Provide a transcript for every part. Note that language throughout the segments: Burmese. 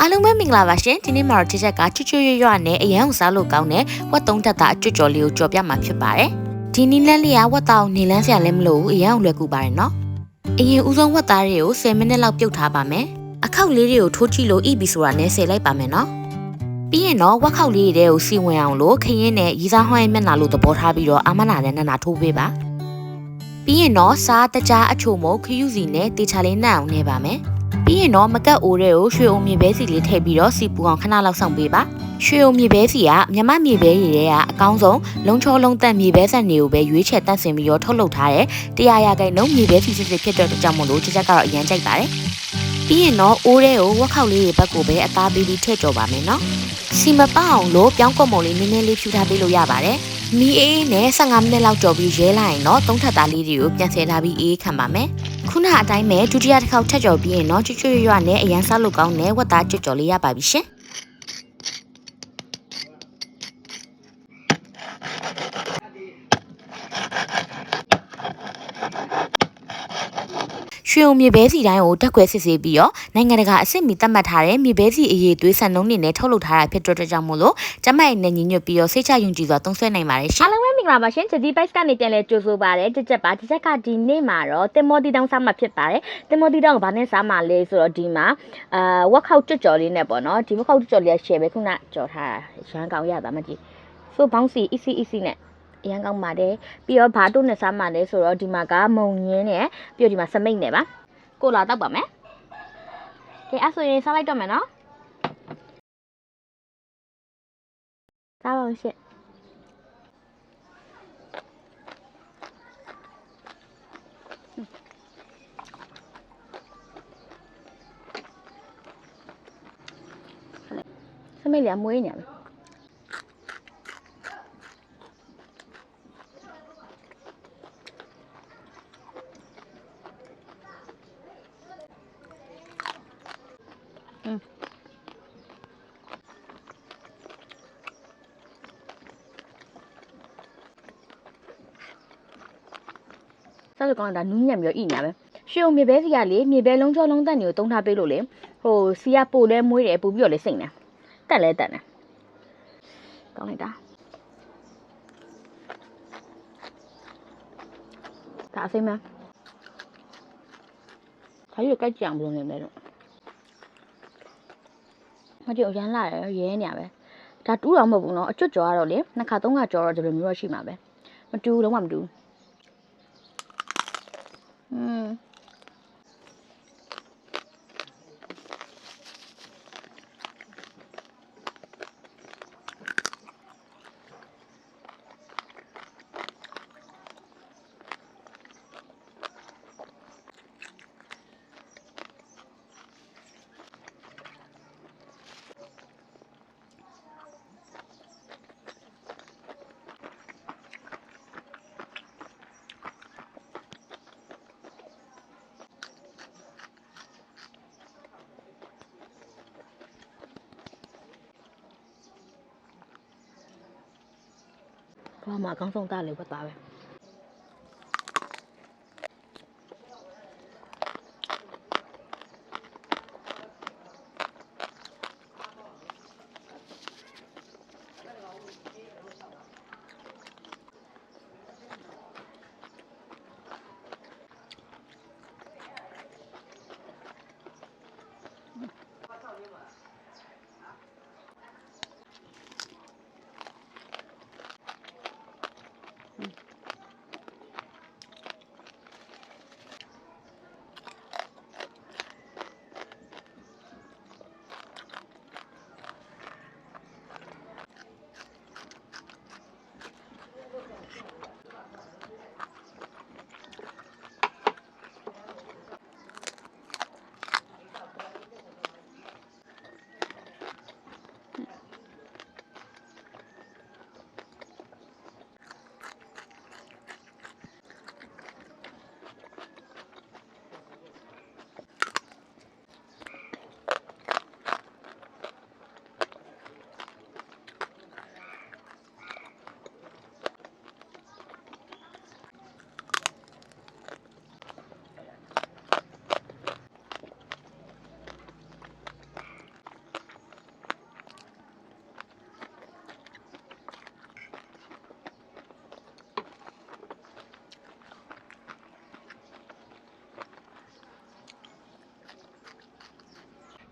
အားလုံးပဲမင်္ဂလာပါရှင်ဒီနေ့မှာတော့ချစ်ချက်ကချွတ်ချွတ်ရွရွနဲ့အရန်ကိုစားလို့ကောင်းတဲ့ဝက်သုံးတက်တာအကျွတ်ကျော်လေးကိုကြော်ပြမှာဖြစ်ပါတယ်ဒီနီလန်းလေးကဝက်သားကိုနေလန်းစရာလည်းမလိုဘူးအရန်ကိုလွယ်ကူပါတယ်နော်အရင်ဦးဆုံးဝက်သားတွေကို10မိနစ်လောက်ပြုတ်ထားပါမယ်အခောက်လေးတွေကိုထိုးကြည့်လို့ဣပြီဆိုတာနဲ့ဆယ်လိုက်ပါမယ်နော်ပြီးရင်တော့ဝက်ခောက်လေးတွေကိုစီဝင်အောင်လို့ခရင်နဲ့ရီစားဟွိုင်းမျက်နှာလို့သဘောထားပြီးတော့အာမနာနဲ့နနာထိုးပေးပါပြီးရင်တော့စားတကြားအချို့မို့ခရူးစီနဲ့တေချာလေးနှံ့အောင်နေပါမယ်ပြီးရင်တော့မကတ်အိုးတွေကိုရွှေအုံမြေပဲစီလေးထည့်ပြီးတော့စီပူအောင်ခဏလောက်ဆောင်ပေးပါရွှေအုံမြေပဲစီကမြမမြေပဲရည်တွေကအကောင်းဆုံးလုံးချောလုံးတက်မြေပဲဆက်တွေကိုပဲရွေးချယ်တန့်စင်ပြီးတော့ထုတ်လုပ်ထားတဲ့100ရာခိုင်နှုန်းမြေပဲစီစစ်စစ်ဖြစ်တဲ့အတွက်ကြောင့်မို့လို့ချက်ကတော့အရင်ကြိုက်ပါတယ်ပြီးရင်တော့အိုးတွေကိုဝက်ခောက်လေးတွေဘက်ကိုပဲအသားပေးပြီးထည့်ကြော်ပါမယ်နော်စီမပအောင်လို့ပြောင်းကွက်မုံလေးနည်းနည်းလေးဖြူထားပေးလို့ရပါတယ်မီအေးနဲ့15မိနစ်လောက်ကြော်ပြီးရဲလိုက်ရင်တော့3ထပ်သားလေးတွေကိုပြန်ဆယ်ထားပြီးအေးခံပါမယ်ခုနအတိုင်းပဲဒုတိယတစ်ခေါက်ထပ်ကြော်ပြီးရင်တော့ချွတ်ချွတ်ရွနဲ့အရန်စားလို့ကောင်းတဲ့ဝက်သားကြွကြော်လေးရပါပြီရှင်ရွှေုံမြေပဲစီတိုင်းကိုတက်ခွဲစစ်ဆေးပြီးတော့နိုင်ငံတကာအဆင့်မီသတ်မှတ်ထားတဲ့မြေပဲစီအရေးသွေးဆန်နှုန်းတွေနဲ့ထုတ်လုပ်ထားတာဖြစ်တဲ့ကြောင့်မို့လို့ကျမရဲ့နဲ့ညီညွတ်ပြီးတော့စိတ်ချယုံကြည်စွာသုံးစွဲနိုင်ပါတယ်ရှင်အားလုံးပဲမင်္ဂလာပါရှင်ဂျဒီဘိုက်ကနေပြန်လဲကြိုဆိုပါတယ်ကြက်ပါဒီချက်ကဒီနေ့မှာတော့တင်မောတီတောင်းစားမှာဖြစ်ပါတယ်တင်မောတီတောင်းကဘာနဲ့စားမှာလဲဆိုတော့ဒီမှာဝက်ခောက်ကြွကြော်လေးနဲ့ပေါ့နော်ဒီဝက်ခောက်ကြွကြော်လေးရှယ်ပဲခုနကြော်ထားတာရန်ကောင်ရတာမကြည့်ဆိုဘောင်းစီ easy နဲ့အရန်ကောင်းပါတယ်ပြီးတော့ဘာတို့နဲ့စားမှာလဲဆိုတော့ဒီမှာကမုံရင်းနဲ့ပြီးတော့ဒီမှာစမိတ်နဲ့ပါကိုလာတော့ပါမယ်ကဲအဲ့ဆိုရင်စားလိုက်တော့မယ်နော်စားပါဦးရှင့်စမိတ်လည်းမွေးနေတယ်စားလို့ကောင်းတာနူးညံ့ပြီးတော့ဣညာပဲရွှေုံမြေပဲစီကလေမြေပဲလုံးချောလုံးတက်နေကိုတုံးထားပေးလို့လေဟိုစီကပိုလဲမွေးတယ်ပို့ပြီးတော့လေစိတ်နေတက်လဲတက်နေကောင်းလိုက်တာဒါအစိမ်းမဒါရွေးကြိုက်ကြအောင်ဘယ်လိုနေလဲတော့မကြည့်အရန်လာရရဲနေရပဲဒါတူးတော့မဟုတ်ဘူးเนาะအကျွတ်ကြော်ကတော့လေ2ခါ3ခါကြော်တော့ဒီလိုမျိုးတော့ရှိမှာပဲမတူဘူးလုံးဝမတူဘူးဘာမှအကောင်းဆုံးသားလေးပဲသားပဲ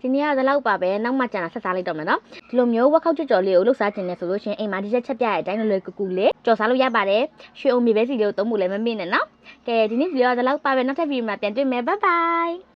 ဒီနေ့ကဒီလောက်ပါပဲနောက်မှကျန်တာဆက်စားလိုက်တော့မယ်နော်ဒီလိုမျိုးဝက်ခောက်ကြော်ကြော်လေးကိုလှုပ်ရှားခြင်းနဲ့ဆိုလို့ရှိရင်အိမ်မှာဒီချက်ပြရတဲ့အတိုင်းလွယ်ကူကူလေးကြော်စားလို့ရပါတယ်ရွှေအုံမြေပဲစီလေးကိုသုံးဖို့လည်းမမေ့နဲ့နော်ကဲဒီနေ့ဗီဒီယိုကဒီလောက်ပါပဲနောက်ထပ်ဗီဒီယိုမှာပြန်တွေ့မယ်ဘိုင်ဘိုင်